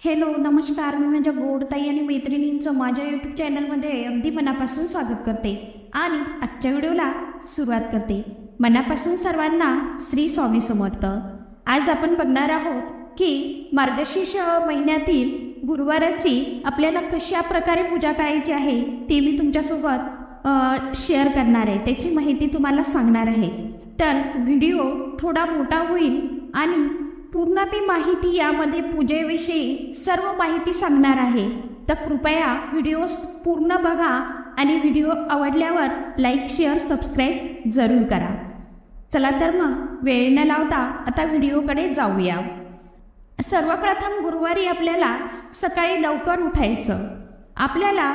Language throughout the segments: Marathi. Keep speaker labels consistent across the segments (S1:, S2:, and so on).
S1: हॅलो नमस्कार. मी माझ्या गोडताई आणि मैत्रिणींचं माझ्या यूट्यूब चॅनलमध्ये अगदी मनापासून स्वागत करते आणि आजच्या व्हिडिओला सुरुवात करते. मनापासून सर्वांना श्री स्वामी समर्थ. आज आपण बघणार आहोत की मार्गशीर्ष महिन्यातील गुरुवाराची आपल्याला कशा प्रकारे पूजा करायची आहे ते मी तुमच्यासोबत शेअर करणार आहे. त्याची माहिती तुम्हाला सांगणार आहे. तर व्हिडिओ थोडा मोठा होईल आणि पूर्ण मी माहिती यामध्ये पूजेविषयी सर्व माहिती सांगणार आहे. तर कृपया व्हिडिओ पूर्ण बघा आणि व्हिडिओ आवडल्यावर लाईक शेअर सबस्क्राईब जरूर करा. चला तर मग वेळ न लावता आता व्हिडिओकडे जाऊया. सर्वप्रथम गुरुवारी आपल्याला सकाळी लवकर उठायचं. आपल्याला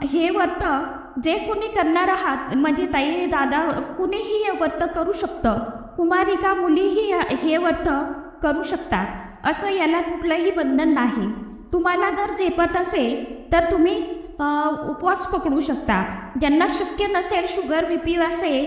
S1: हे व्रत जे कोणी करणार आहात म्हणजे ताई दादा कुणीही हे व्रत करू शकतं. कुमारिका मुलीही हे व्रत करू शकतात. असं याला कुठलंही बंधन नाही. तुम्हाला जर झेपत असेल तर तुम्ही उपवास पकडू शकता. ज्यांना शक्य नसेल, शुगर बीपी असेल,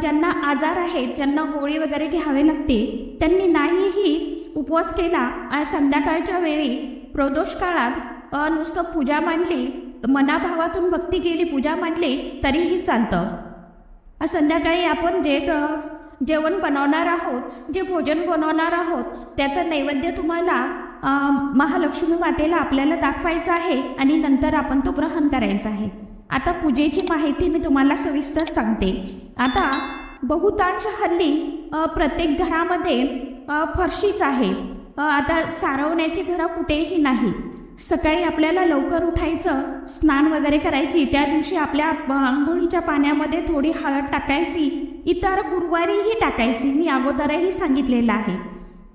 S1: ज्यांना आजार आहेत, ज्यांना गोळी वगैरे घ्यावे लागते, त्यांनी नाहीही उपवास केला संध्याकाळच्या वेळी प्रदोष काळात नुसतं पूजा मांडली, मनाभावातून भक्ती केली, पूजा मांडली तरीही चालतं. संध्याकाळी आपण जेवण बनवणार आहोत, जे भोजन बनवणार आहोत त्याचं नैवेद्य तुम्हाला महालक्ष्मी मातेला आपल्याला दाखवायचं आहे आणि नंतर आपण तो ग्रहण करायचा आहे. आता पूजेची माहिती मी तुम्हाला सविस्तर सांगते. आता बहुतांश हल्ली प्रत्येक घरामध्ये फरशीच आहे. आता सारवण्याची घरं कुठेही नाही. सकाळी आपल्याला लवकर उठायचं, स्नान वगैरे करायची. त्या दिवशी आपल्या आंघोळीच्या पाण्यामध्ये थोडी हळद टाकायची. इतर गुरुवारीही टाकायची, मी अगोदरही सांगितलेलं आहे.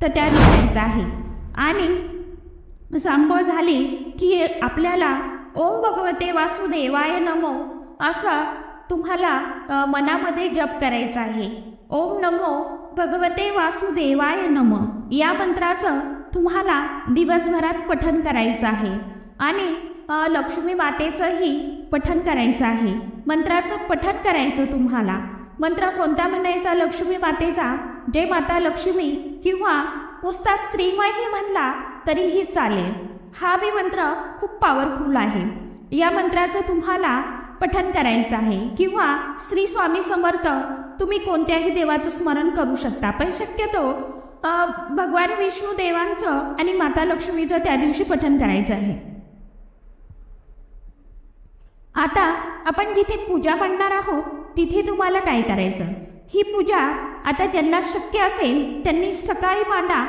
S1: तर त्या टाकायचं आहे. आणि सांगोळ झाली की आपल्याला ओम भगवते वासुदेवाय नमो असं तुम्हाला मनामध्ये जप करायचा आहे. ओम नमो भगवते वासुदेवाय नमः या मंत्राचं तुम्हाला दिवसभरात पठण करायचं आहे. आणि लक्ष्मी मातेचंही पठण करायचं आहे. मंत्राचं पठण करायचं तुम्हाला. मंत्र कोणता म्हणायचा? लक्ष्मी मातेचा. जय माता लक्ष्मी किंवा नुसता श्रीमही म्हणला तरीही चालेल. हा बी मंत्र खूप पॉवरफुल आहे. या मंत्राचं तुम्हाला पठण करायचं आहे. किंवा श्री स्वामी समर्थ तुम्ही कोणत्याही देवाचं स्मरण करू शकता. पण शक्यतो भगवान विष्णू देवांचं आणि माता लक्ष्मीचं त्या दिवशी पठण करायचं आहे. आता आपण जिथे पूजा मांडणार आहोत तिथे तुम्हाला काय करायचं? ही पूजा आता ज्यांना शक्य असेल त्यांनी सकाळी मांडा.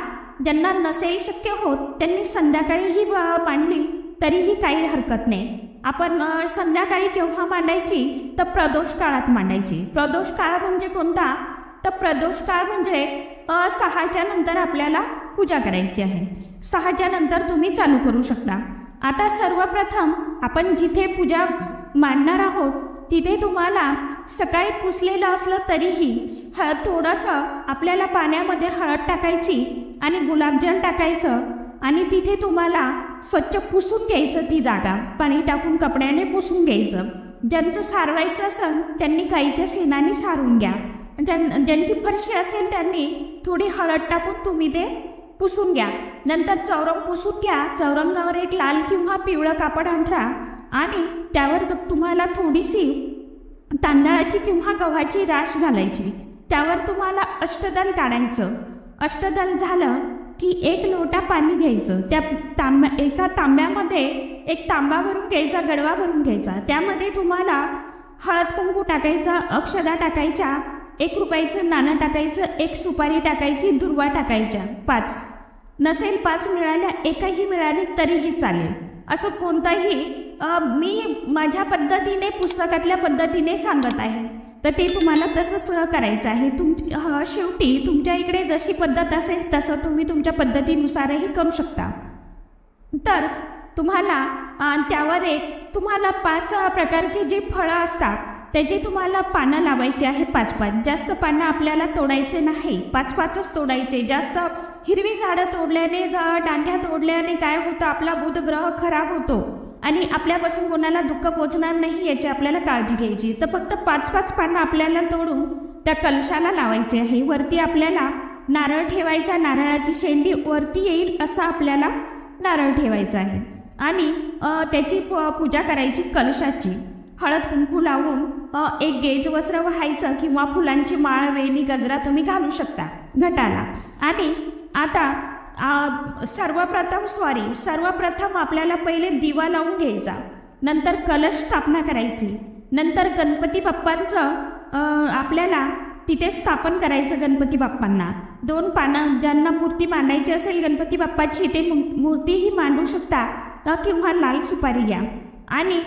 S1: ज्यांना नसेल शक्य होत त्यांनी संध्याकाळीही मांडली तरीही काही हरकत नाही. आपण संध्याकाळी केव्हा मांडायची? तर प्रदोष काळात मांडायची. प्रदोष काळ म्हणजे कोणता? तर प्रदोष काळ म्हणजे 6च्या नंतर आपल्याला पूजा करायची आहे. 6च्या नंतर तुम्ही चालू करू शकता. आता सर्वप्रथम आपण जिथे पूजा मांडणार आहोत तिथे तुम्हाला सकाळी पुसलेलं असलं तरीही थोडंसं आपल्याला पाण्यामध्ये हळद टाकायची आणि गुलाबजल टाकायचं आणि तिथे तुम्हाला स्वच्छ पुसून घ्यायचं. ती जागा पाणी टाकून कपड्याने पुसून घ्यायचं. ज्यांचं सारवायचं असेल त्यांनी गाईच्या शेणाने सारून घ्या. ज्यांची फरशी असेल त्यांनी थोडी हळद टाकून तुम्ही ते पुसून घ्या. नंतर चौरंग पुसून घ्या. चौरंगावर एक लाल किंवा पिवळं कापड अंथरा आणि त्यावर तुम्हाला थोडीशी तांदळाची किंवा गव्हाची राश घालायची. त्यावर तुम्हाला अष्टदल काढायचं. अष्टदल झालं की 1 लोटा पाणी घ्यायचं. त्या एका तांब्यामध्ये एक तांबा भरून घ्यायचा, गडवा भरून घ्यायचा. त्यामध्ये तुम्हाला हळद कुंकू टाकायचा, अक्षदा टाकायच्या, 1 रुपयाचं नाणं टाकायचं, 1 सुपारी टाकायची, दुर्वा टाकायच्या. 5 नसेल 5 मिळाल्या, एकही मिळाली तरीही चालेल. असं कोणताही मी माझ्या पद्धतीने पुस्तकातल्या पद्धतीने सांगत आहे. तर ते तुम्हाला तसंच करायचं आहे. शेवटी तुमच्या इकडे जशी पद्धत असेल तसं तुम्ही तुमच्या पद्धतीनुसारही करू शकता. तर तुम्हाला त्यावर तुम्हाला 5 प्रकारची जी फळं असतात त्याची तुम्हाला पानं लावायची आहे. 5-5. जास्त पानं आपल्याला तोडायचे नाही. 5-5च तोडायचे. जास्त हिरवी झाडं तोडल्याने, दांड्या तोडल्याने काय होतं? आपला बुध ग्रह खराब होतो आणि आपल्यापासून कोणाला दुःख पोचणार नाही याची आपल्याला काळजी घ्यायची. तर फक्त 5-5 पानं आपल्याला तोडून त्या कलशाला लावायचे आहे. वरती आपल्याला नारळ ठेवायचा. नारळाची शेंडी वरती येईल असं आपल्याला नारळ ठेवायचा आहे आणि त्याची पूजा करायची कलशाची. हळद कुंकू लावून एक गेज वस्त्र व्हायचं किंवा फुलांची माळ, वेणी, गजरा तुम्ही घालू शकता घटाला. आणि आता सर्वप्रथम आपल्याला पहिले दिवा लावून घ्यायचा, नंतर कलश स्थापना करायची, नंतर गणपती बाप्पांचं आपल्याला तिथे स्थापन करायचं. गणपती बाप्पांना 2 पानं, ज्यांना मूर्ती मांडायची असेल गणपती बाप्पाची ते मूर्तीही मांडू शकता किंवा लाल सुपारी घ्या आणि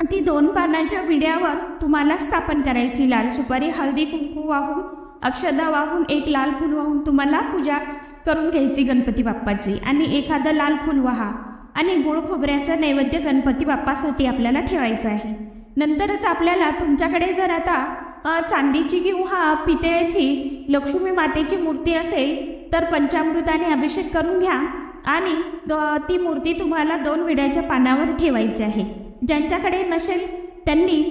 S1: ती 2 पानाच्या विड्यावर तुम्हाला स्थापन करायची. लाल सुपारी, हळदी कुंकू वाहून, अक्षदा वाहून, एक लाल फूल वाहून तुम्हाला पूजा करून घ्यायची गणपती बाप्पाची. आणि एखादं लाल फूल वाहा आणि गुळ खोबऱ्याचा नैवेद्य गणपती बाप्पासाठी आपल्याला ठेवायचा आहे. नंतरच आपल्याला तुमच्याकडे जर आता चांदीची किंवा पितळेची लक्ष्मी मातेची मूर्ती असेल तर पंचामृताने अभिषेक करून घ्या आणि ती मूर्ती तुम्हाला 2 विड्याच्या पानावर ठेवायची आहे. ज्यांच्याकडे नसेल त्यांनी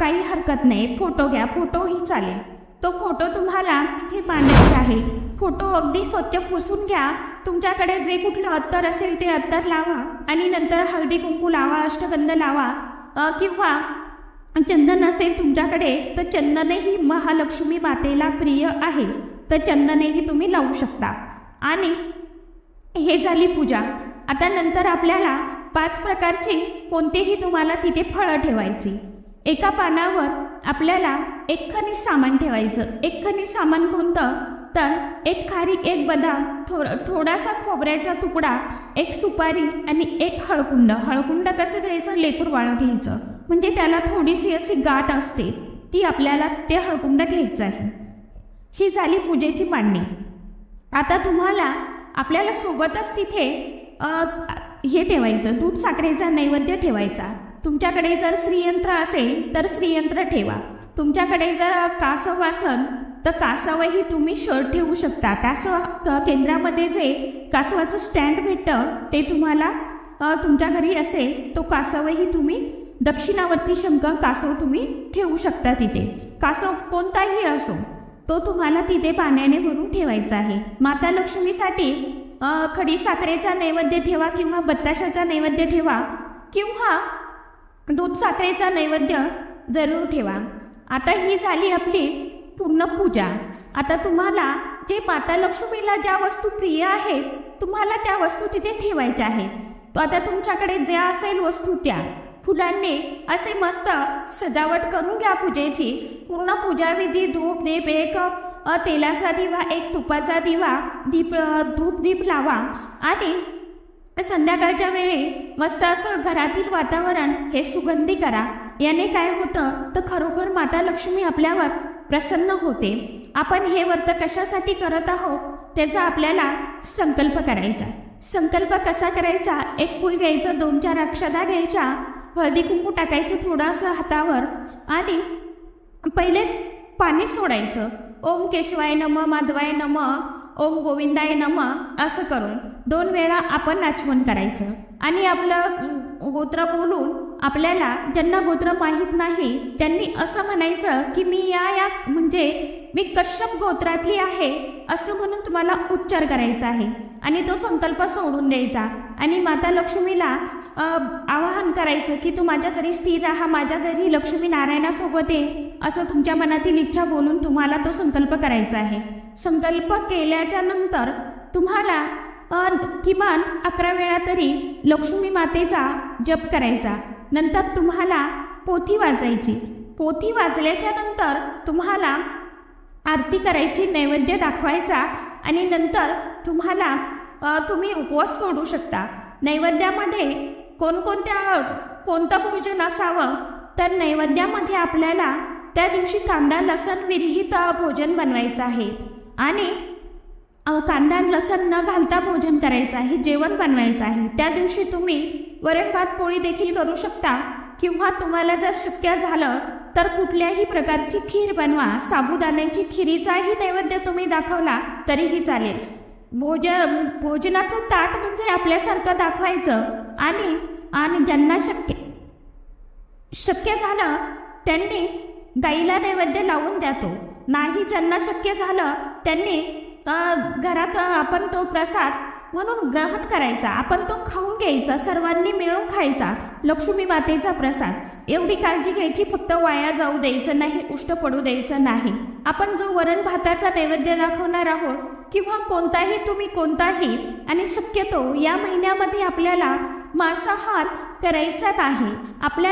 S1: काही हरकत नाही, फोटो घ्या, फोटोही चालेल. तो फोटो तुम्हाला तिथे मांडायचा आहे. फोटो अगदी स्वच्छ पुसून घ्या. तुमच्याकडे जे कुठलं अत्तर असेल ते अत्तर लावा आणि नंतर हळदी कुंकू लावा, अष्टगंध लावा किंवा चंदन असेल तुमच्याकडे तर चंदनही महालक्ष्मी मातेला प्रिय आहे तर चंदनही तुम्ही लावू शकता. आणि हे झाली पूजा. आता नंतर आपल्याला 5 प्रकारची कोणतेही तुम्हाला तिथे फळं ठेवायची. एका पानावर आपल्याला एक खनिज सामान ठेवायचं. एक खनिज सामान कोणतं तर एक खारीक, एक बदाम, थोडासा खोबऱ्याचा तुकडा, एक सुपारी आणि एक हळकुंड. हळकुंड कसं घ्यायचं, लेकूर बाळं घ्यायचं, म्हणजे त्याला थोडीशी अशी गाठ असते ती आपल्याला ते हळकुंड घ्यायचं आहे. ही झाली पूजेची मांडणी. आता आपल्याला सोबतच तिथे हे ठेवायचं, दूध साखरेचा नैवेद्य ठेवायचा. तुमच्याकडे जर श्रीयंत्र असेल तर श्रीयंत्र ठेवा. तुमच्याकडे जर कासव असेल तर कासवही तुम्ही ठेवू शकता. कासव केंद्रामध्ये जे कासवाचं स्टँड भेटतं ते तुम्हाला तुमच्या घरी असेल तो कासवही तुम्ही दक्षिणावर्ती शंख कासव तुम्ही ठेवू शकता तिथे. कासव कोणताही असो तो तुम्हाला तिथे पाण्याने भरून ठेवायचा आहे. माता लक्ष्मीसाठी खडी साखरेचा नैवेद्य ठेवा किंवा बत्ताशाचा नैवेद्य ठेवा किंवा दूध साखरेचा नैवेद्य जरूर ठेवा. आता ही झाली आपली पूर्ण पूजा. आता तुम्हाला जे माता लक्ष्मीला ज्या वस्तू प्रिय आहेत तुम्हाला त्या वस्तू तिथे ठेवायच्या आहेत. तो आता तुमच्याकडे ज्या असेल वस्तू त्या फुलांनी असे मस्त सजावट करून घ्या पूजेची. पूर्ण पूजाविधी, धूप दीप, एक तेलाचा दिवा, एक तुपाचा दिवा, धूप दीप लावा आणि संध्याकाळच्या वेळी मस्त असं घरातील वातावरण हे सुगंधी करा. याने काय होतं तर खरोखर माता लक्ष्मी आपल्यावर प्रसन्न होते. आपण हे व्रत कशासाठी करत आहोत त्याचा आपल्याला संकल्प करायचा. संकल्प कसा करायचा, एक फूल घ्यायचं, 2-4 अक्षता घ्यायच्या, हळदी कुंकू टाकायचं थोडंसं हातावर आणि पहिले पाणी सोडायचं. ओम केशवाय नमः, माधवाय नमः, ओम गोविंदाय नमः असं करून 2 वेळा आपण आचमन करायचं आणि आपलं गोत्र बोलून आपल्याला ज्यांना गोत्र माहीत नाही त्यांनी असं म्हणायचं की मी म्हणजे मी कश्यप गोत्रातली आहे असं म्हणून तुम्हाला उच्चार करायचा आहे आणि तो संकल्प सोडून द्यायचा आणि माता लक्ष्मीला आवाहन करायचं की तू माझ्या घरी स्थिर राहा, माझ्या घरी लक्ष्मी नारायणासोबत ये असं तुमच्या मनातील इच्छा बोलून तुम्हाला तो संकल्प करायचा आहे. संकल्प केल्याच्या नंतर तुम्हाला किमान 11 वेळा तरी लक्ष्मी मातेचा जप करायचा. नंतर तुम्हाला पोथी वाचायची. पोथी वाचल्याच्या नंतर तुम्हाला आरती करायची, नैवेद्य दाखवायचा आणि नंतर तुम्ही उपवास सोडू शकता. नैवेद्यामध्ये कोणतं भोजन असावं तर नैवेद्यामध्ये आपल्याला त्या दिवशी कांदा लसण विरहित भोजन बनवायचं आहे आणि कांदा लसण न घालता भोजन करायचं आहे, जेवण बनवायचं आहे. त्या दिवशी तुम्ही वरण भात पोळी देखील करू शकता किंवा तुम्हाला जर शक्य झालं तर कुठल्याही प्रकारची खीर बनवा. साबुदाण्याची खिरीचाही नैवेद्य तुम्ही दाखवला तरीही चालेल. भोजनाचं ताट म्हणजे आपल्यासारखं दाखवायचं आणि ज्यांना शक्य झालं त्यांनी गाईला नैवेद्य लावून द्यातो. नाही ज्यांना शक्य झालं त्यांनी घरात आपण तो प्रसाद म्हणून ग्रहण करायचा, आपण तो खाऊन घ्यायचा, सर्वांनी मिळून खायचा, लक्ष्मी मातेचा प्रसाद. एवढी काळजी घ्यायची, फक्त वाया जाऊ द्यायचं नाही, उष्ट पडू द्यायचं नाही. आपण जो वरण भाताचा नैवेद्य दाखवणार आहोत किंवा तुम्ही कोणताही, आणि शक्यतो या महिन्यामध्ये आपल्याला मांसाहार करायचाच आहे.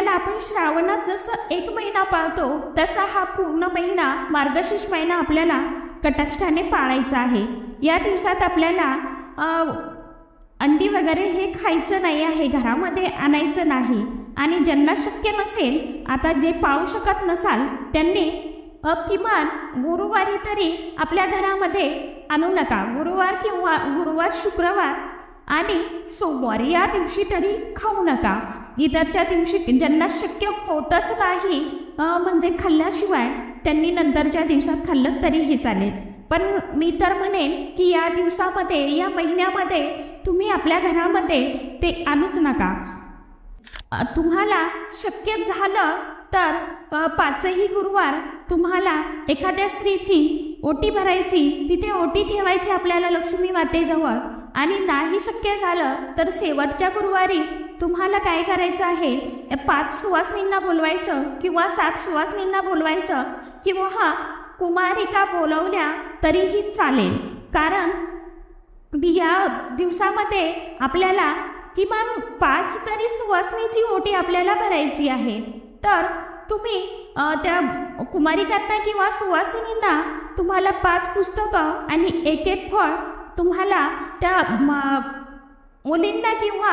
S1: आपण श्रावणात जसं 1 महिना पाळतो तसा हा पूर्ण महिना, मार्गशीर्ष महिना आपल्याला कटाक्षाने पाळायचा आहे. या दिवसात आपल्याला अंडी वगैरे हे खायचं नाही आहे, घरामध्ये आणायचं नाही. आणि ज्यांना शक्य नसेल, आता जे पाळू शकत नसाल त्यांनी किमान गुरुवारी तरी आपल्या घरामध्ये आणू नका. गुरुवार, शुक्रवार आणि सोमवार या दिवशी तरी खाऊ नका. इतरच्या दिवशी ज्यांना शक्य होतच नाही, म्हणजे खाल्ल्याशिवाय, त्यांनी नंतरच्या दिवसात खाल्लं तरीही चालेल. पण मी तर म्हणेन की या दिवसामध्ये, या महिन्यामध्ये तुम्ही आपल्या घरामध्ये ते आणूच नका. तुम्हाला शक्य झालं तर 5ही गुरुवार तुम्हाला एखाद्या स्त्रीची ओटी भरायची, तिथे ओटी ठेवायची आपल्याला लक्ष्मी मातेजवळ. आणि नाही शक्य झालं तर शेवटच्या गुरुवारी तुम्हाला काय करायचं आहे, 5 सुवासिनींना बोलवायचं किंवा 7 सुवासिनींना बोलवायचं, किंवा कुमारिका बोलवल्या तरीही चालेल. कारण या दिवसामध्ये आपल्याला किमान 5 तरी सुवासिनीची ओटी आपल्याला भरायची आहे. तर तुम्ही त्या कुमारिकांना किंवा सुवासिनींना तुम्हाला 5 पुस्तकं आणि 1 फळ तुम्हाला त्या मुलींना किंवा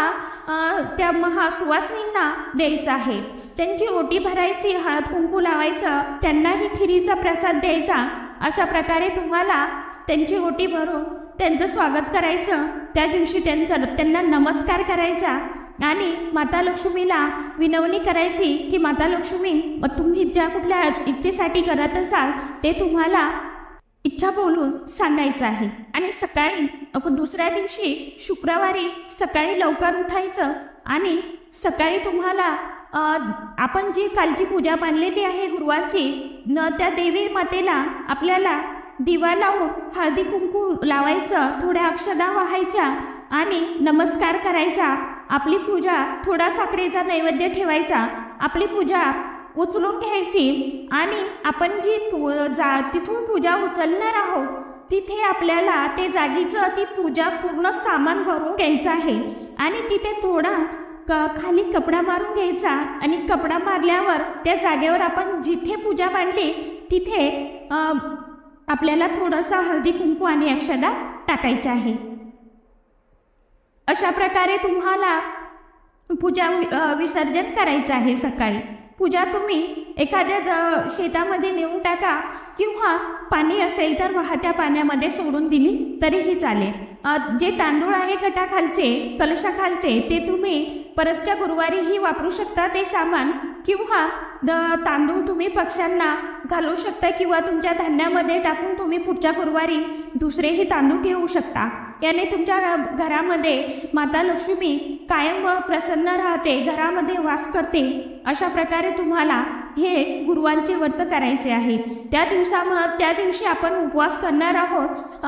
S1: त्या महासुवासिनींना द्यायचं आहे. त्यांची ओटी भरायची, हळद कुंकू लावायचं, त्यांनाही खिरीचा प्रसाद द्यायचा. अशा प्रकारे तुम्हाला त्यांची ओटी भरून त्यांचं स्वागत करायचं. त्या दिवशी त्यांना नमस्कार करायचा आणि माता लक्ष्मीला विनवणी करायची की माता लक्ष्मी, तुम्ही ज्या कुठल्या इच्छेसाठी करत असाल ते तुम्हाला इच्छा बोलून सांगायचं आहे. आणि सकाळी दुसऱ्या दिवशी शुक्रवारी सकाळी लवकर उठायचं आणि सकाळी तुम्हाला आपण जी कालची पूजा मांडलेली आहे गुरुवारची, त्या देवी मातेला आपल्याला दिवा लावून हळदी कुंकू लावायचं, थोड्या अक्षदा वाहायच्या आणि नमस्कार करायचा. आपली पूजा, थोडा साखरेचा नैवेद्य ठेवायचा, आपली पूजा उचलून घ्यायची. आणि आपण तिथून पूजा उचलणार आहोत तिथे आपल्याला ते जागीचं ती पूजा पूर्ण सामान भरून घ्यायचं आहे. आणि तिथे थोडा खाली कपडा मारून घ्यायचा आणि कपडा मारल्यावर त्या जागेवर आपण जिथे पूजा मांडली तिथे आपल्याला थोडंसं हळदी कुंकू आणि अक्षदा टाकायचं आहे. अशा प्रकारे तुम्हाला पूजा विसर्जन करायचं आहे. सकाळी पूजा तुम्ही एखाद्या शेतामध्ये नेऊन टाका किंवा पाणी असेल तर वाहत्या पाण्यामध्ये सोडून दिली तरीही चालेल. जे तांदूळ आहे गटाखालचे, कलशाखालचे, ते तुम्ही परतच्या गुरुवारीही वापरू शकता ते सामान, किंवा तांदूळ तुम्ही पक्ष्यांना घालू शकता किंवा तुमच्या धान्यामध्ये टाकून तुम्ही पुढच्या गुरुवारी दुसरेही तांदूळ घेऊ शकता. याने तुमच्या घरामध्ये माता लक्ष्मी कायम प्रसन्न राहते, घरामध्ये वास करते. अशा प्रकारे तुम्हाला हे गुरुवारचे व्रत करायचे आहे. त्या दिवशी आपण उपवास करणार आहोत.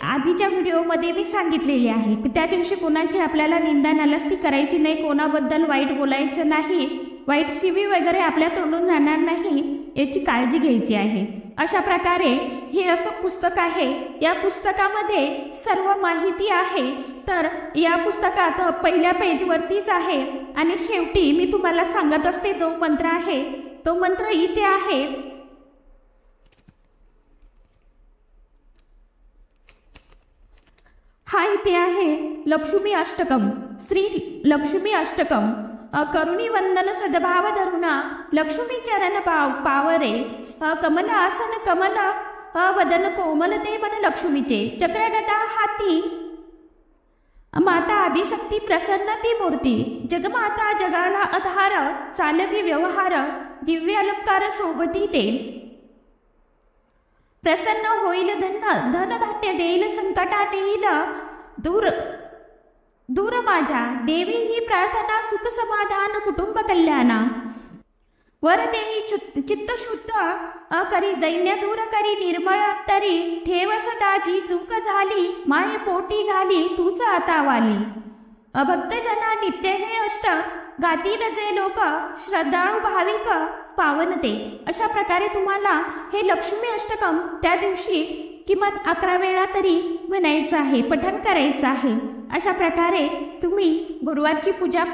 S1: आधीच्या व्हिडिओमध्ये मी सांगितलेले आहे. त्या दिवशी कोणाची आपल्याला निंदा नालस्ती करायची नाही, कोणाबद्दल वाईट बोलायचं नाही, वाईट शिवी वगैरे आपल्या तोंडून जाणार नाही याची काळजी घ्यायची आहे. अशा प्रकारे हे असं पुस्तक आहे. या पुस्तकामध्ये सर्व माहिती आहे. तर या पुस्तकात पहिल्या पेजवरतीच आहे आणि शेवटी मी तुम्हाला सांगत असते जो मंत्र आहे तो मंत्र इथे आहे. हा इथे आहे लक्ष्मी अष्टकम, श्री लक्ष्मी अष्टकम. करुणी वंदन सद्भाव धरुणा लक्ष्मी चरण पावरे, कमल आसन कमल वदन कोमल ते मन लक्ष्मीचे, चक्रगदा हाती माता आदिशक्ती प्रसन्न ती मूर्ती, जगमाता जगाला आधार, चालवी व्यवहार दिव्य अलंकार सोबती ते, प्रसन्न होईल धनधान्य देईल, संकटात येईल दूर माझ्या देवी ही प्रार्थना, सुख समाधान कुटुंब कल्याणा. वर देई चित्त शुद्ध करी दैन्य दूर करी निर्मळ तरी ठेव सदा जी चूक झाली माये पोटी घाली तूच आता वाली. भक्तजना नित्य हे अष्ट गातील जे लोक श्रद्धाळू भाविक पावन ते. अशा प्रकारे तुम्हाला हे लक्ष्मी अष्टकम त्या दिवशी किमान 11 वेळा तरी म्हणायचं आहे, पठण करायचं आहे. अशा प्रकारे तुम्ही गुरुवारची पूजा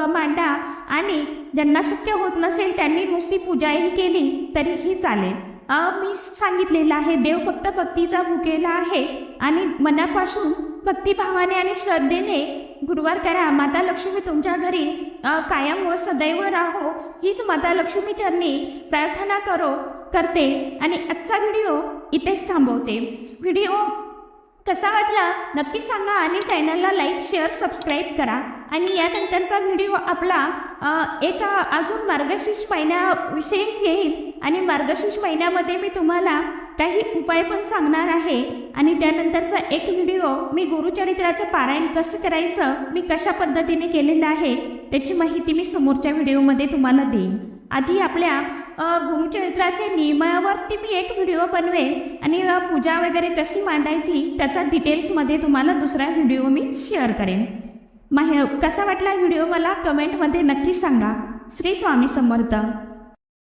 S1: मांडा आणि ज्यांना शक्य होत नसेल त्यांनी नुसती पूजाही केली तरीही चालेल. मी सांगितलेलं आहे, देव फक्त भक्तीचा भुकेला आहे आणि मनापासून भक्तिभावाने आणि श्रद्धेने गुरुवार करा. माता लक्ष्मी तुमच्या घरी कायम व सदैव राहो हीच माता लक्ष्मी चरणी प्रार्थना करते आणि आजचा व्हिडिओ इथेच थांबवते. व्हिडिओ कसा वाटला नक्की सांगा आणि चॅनलला लाईक शेअर सबस्क्राईब करा. आणि यानंतरचा व्हिडिओ आपला अजून मार्गशीर्ष महिन्याविषयीच येईल आणि मार्गशीर्ष महिन्यामध्ये मी तुम्हाला काही उपाय पण सांगणार आहे. आणि त्यानंतरचा एक व्हिडिओ मी गुरुचरित्राचं पारायण कसं करायचं, मी कशा पद्धतीने केलेलं आहे त्याची माहिती मी समोरच्या व्हिडिओमध्ये तुम्हाला देईन. आधी आपल्या गुरुचरित्राच्या नियमावरती मी एक व्हिडिओ बनवेन आणि पूजा वगैरे कशी मांडायची त्याचा डिटेल्समध्ये तुम्हाला दुसरा व्हिडिओ मी शेअर करेन. कसा वाटला व्हिडिओ मला कमेंटमध्ये नक्की सांगा. श्री स्वामी समर्थ.